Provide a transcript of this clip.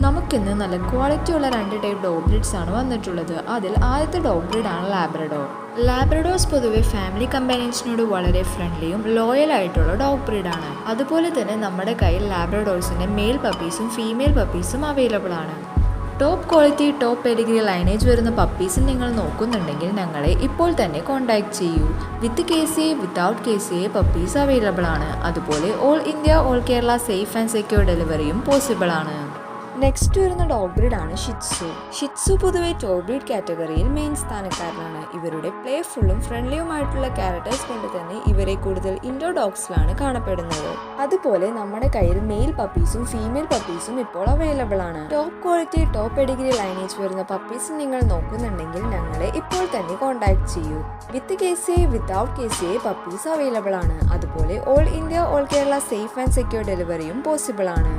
നമുക്കിന്ന് നല്ല ക്വാളിറ്റിയുള്ള 2 ടൈപ്പ് ഡോഗ് ബ്രീഡ്സ് ആണ് വന്നിട്ടുള്ളത്. അതിൽ ആദ്യത്തെ ഡോഗ് ബ്രീഡാണ് ലാബ്രഡോർ. ലാബ്രഡോർസ് പൊതുവെ ഫാമിലി കമ്പാനിയൻസിനോട് വളരെ ഫ്രണ്ട്ലിയും ലോയൽ ആയിട്ടുള്ള ഡോഗ് ബ്രീഡാണ്. അതുപോലെ തന്നെ നമ്മുടെ കയ്യിൽ ലാബ്രഡോർസിൻ്റെ മെയിൽ പപ്പീസും ഫീമെയിൽ പപ്പീസും അവൈലബിൾ ആണ്. Top quality top Pedigree lineage വരുന്ന പപ്പീസ് നിങ്ങൾ നോക്കുന്നുണ്ടെങ്കിൽ ഞങ്ങളെ ഇപ്പോൾ തന്നെ കോൺടാക്ട് ചെയ്യൂ. വിത്ത് KCA without KCA puppies available ആണ്. അതുപോലെ all India all Kerala safe and secure ഡെലിവറിയും പോസിബിൾ ആണ്. നെക്സ്റ്റ് വരുന്ന ഡോഗ് ബ്രീഡാണ് ഷിറ്റ്സു. ഷിറ്റ്സു പൊതുവെ ടോപ്പ് ബ്രീഡ് കാറ്റഗറിയിൽ മെയിൻ സ്ഥാനക്കാരനാണ്. ഇവരുടെ പ്ലേഫുള്ളും ഫ്രണ്ട്ലിയുമായിട്ടുള്ള ക്യാരക്ടേഴ്സ് കൊണ്ട് തന്നെ ഇവരെ കൂടുതൽ ഇൻഡോർ ഡോഗ്സിലാണ് കാണപ്പെടുന്നത്. അതുപോലെ നമ്മുടെ കയ്യിൽ മെയിൽ പപ്പീസും ഫീമെയിൽ പപ്പീസും ഇപ്പോൾ അവൈലബിൾ ആണ്. Top quality top Pedigree lineage വരുന്ന പപ്പീസ് നിങ്ങൾ നോക്കുന്നുണ്ടെങ്കിൽ ഞങ്ങളെ ഇപ്പോൾ തന്നെ കോൺടാക്ട് ചെയ്യൂ. വിത്ത് KCA without KCA puppies available ആണ്. അതുപോലെ all India all Kerala safe and secure ഡെലിവറിയും പോസിബിൾ ആണ്.